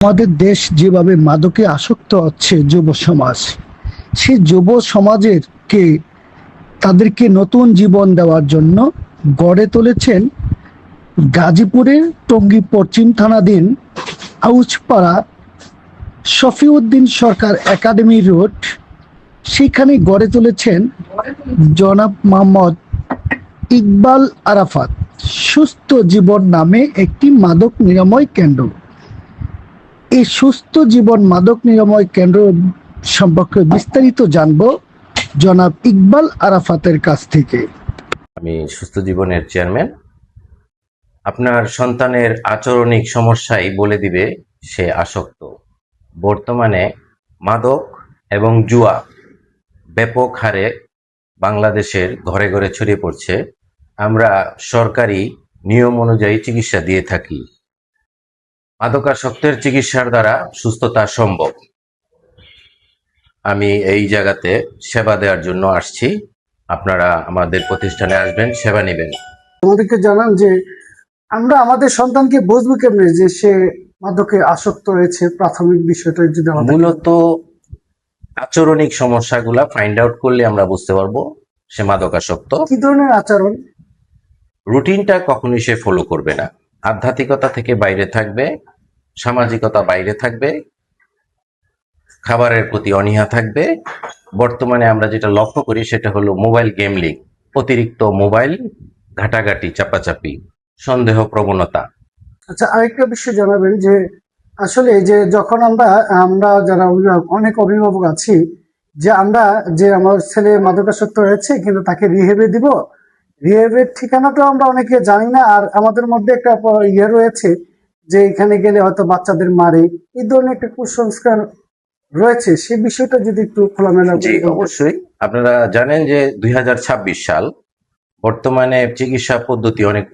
আমাদের দেশ যেভাবে মাদকে আসক্ত হচ্ছে যুব সমাজ, সেই যুব সমাজের তাদেরকে নতুন জীবন দেওয়ার জন্য গড়ে তুলেছেন গাজীপুরের টঙ্গী পশ্চিম থানাধীন আউচপাড়া শফিউদ্দিন সরকার একাডেমি রোড। সেখানে গড়ে তুলেছেন জনাব মোহাম্মদ ইকবাল আরাফাত সুস্থ জীবন নামে একটি মাদক নিরাময় কেন্দ্র। এই সুস্থ জীবন মাদক নিরাময় কেন্দ্র সম্পর্কে বিস্তারিত জানবো জনাব ইকবাল আরাফাতের কাছ থেকে। আমি সুস্থ জীবনের চেয়ারম্যান। আপনার সন্তানের আচরণিক সমস্যাই বলে দিবে সে আসক্ত। বর্তমানে মাদক এবং জুয়া ব্যাপক হারে বাংলাদেশের ঘরে ঘরে ছড়িয়ে পড়ছে। আমরা সরকারি নিয়ম অনুযায়ী চিকিৎসা দিয়ে থাকি। মাদকাসক্তের চিকিৎসার দ্বারা সুস্থতা সম্ভব। আমি এই জায়গাতে সেবা দেওয়ার জন্য আসছি। আপনারা আমাদের প্রতিষ্ঠানে আসবেন, সেবা নেবেন। আমাদেরকে জানান যে আমরা আমাদের সন্তানকে বুঝবো কেমনে যে সে মাদকে আসক্ত হয়েছে, প্রাথমিক বিষয়টা যদি মূলত আচরণিক সমস্যাগুলা ফাইন্ড আউট করলে আমরা বুঝতে পারবো সে মাদকাসক্ত। কি ধরনের আচরণ? রুটিনটা কখনোই সে ফলো করবে না, আধ্যাত্মিকতা থেকে বাইরে থাকবে, সামাজিকতা বাইরে থাকবে, খাবারের প্রতি অনীহা থাকবে। বর্তমানে আমরা যেটা লক্ষ্য করি সেটা হলো মোবাইল গেমলিং, অতিরিক্ত মোবাইল ঘাটাঘাটি, চাপাচাপি, সন্দেহ প্রবণতা। আচ্ছা, আরেকটা বিষয় জানাবেন যে আসলে যে যখন আমরা যারা অনেক অভিভাবক আছি যে আমরা যে আমার ছেলে মাদকাসক্ত হয়েছে কিন্তু তাকে রিহেবে দিব, রিহেবের ঠিকানাটা আমরা অনেকে জানি না। আর আমাদের মধ্যে একটা রয়েছে যে এখানে গেলে হয়তো বাচ্চাদের মারে, এই ধরনের একটা কুসংস্কার রয়েছে। সেই বিষয়টা যদি একটু খোলামেলা। জি, অবশ্যই। আপনারা জানেন যে 2026 সাল, বর্তমানে চিকিৎসা পদ্ধতি অনেক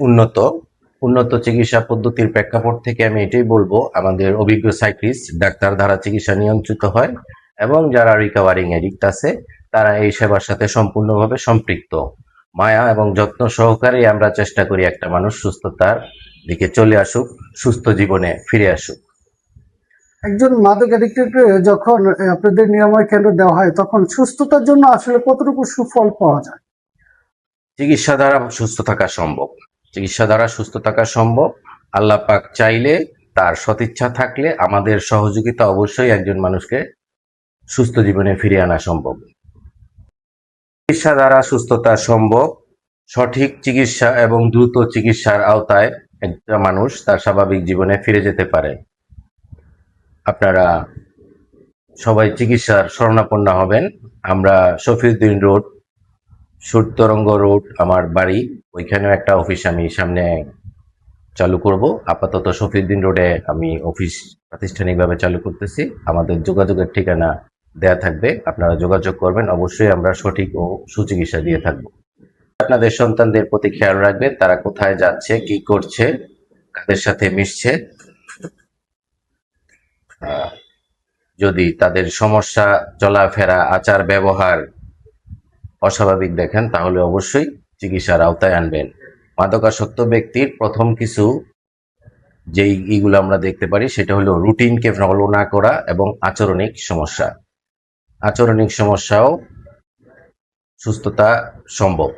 উন্নত চিকিৎসা পদ্ধতির প্রেক্ষাপট থেকে আমি এটাই বলবো, আমাদের অভিজ্ঞ সাইকিয়াট্রিস্ট ডাক্তার দ্বারা চিকিৎসা নিয়ন্ত্রিত হয় এবং যারা রিকভারিং এডিক্ট আছে তারা এই সেবার সাথে সম্পূর্ণভাবে সম্পৃক্ত। মায়া এবং যত্ন সহকারে আমরা চেষ্টা করি একটা মানুষ সুস্থতার দিকে চলে আসুক, সুস্থ জীবনে ফিরে আসুক। একজন মাদক অ্যাডিক্টেডকে যখন আপনাদের নিরাময় কেন্দ্র দেওয়া হয় তখন সুস্থতার জন্য আসলে কতটুকু সুফল পাওয়া যায়? চিকিৎসা দ্বারা সুস্থ থাকা সম্ভব। চিকিৎসা দ্বারা সুস্থ থাকা সম্ভব। আল্লাহ পাক চাইলে, তার সদিচ্ছা থাকলে আমাদের সহযোগিতা অবশ্যই একজন মানুষকে সুস্থ জীবনে ফিরিয়ে আনা সম্ভব। চিকিৎসা দ্বারা সুস্থতা সম্ভব। সঠিক চিকিৎসা এবং দ্রুত চিকিৎসার আওতায় একটা মানুষ তার স্বাভাবিক জীবনে ফিরে যেতে পারে। আপনারা সবাই চিকিৎসার শরণাপন্ন হবেন। আমরা শফিউদ্দিন রোড, সুরতরঙ্গ রোড আমার বাড়ি, ওইখানেও একটা অফিস আমি সামনে চালু করব। আপাতত শফিউদ্দিন রোডে আমি অফিস প্রাতিষ্ঠানিকভাবে চালু করতেছি। আমাদের যোগাযোগের ঠিকানা দেয়া থাকবে, আপনারা যোগাযোগ করবেন। অবশ্যই আমরা সঠিক ও সুচিকিৎসা দিয়ে থাকবো। আপনাদের সন্তানদের প্রতি খেয়াল রাখবেন, তারা কোথায় যাচ্ছে, কি করছে, কাদের সাথে মিশছে। যদি তাদের সমস্যা, চলাফেরা, আচার ব্যবহার অস্বাভাবিক দেখেন তাহলে অবশ্যই চিকিৎসার আওতায় আনবেন। মাদকাসক্ত ব্যক্তির প্রথম কিছু যেই ইগুলো আমরা দেখতে পারি সেটা হলো রুটিনকে ফলো না করা এবং আচরণিক সমস্যা। আচরণিক সমস্যাও সুস্থতা সম্ভব।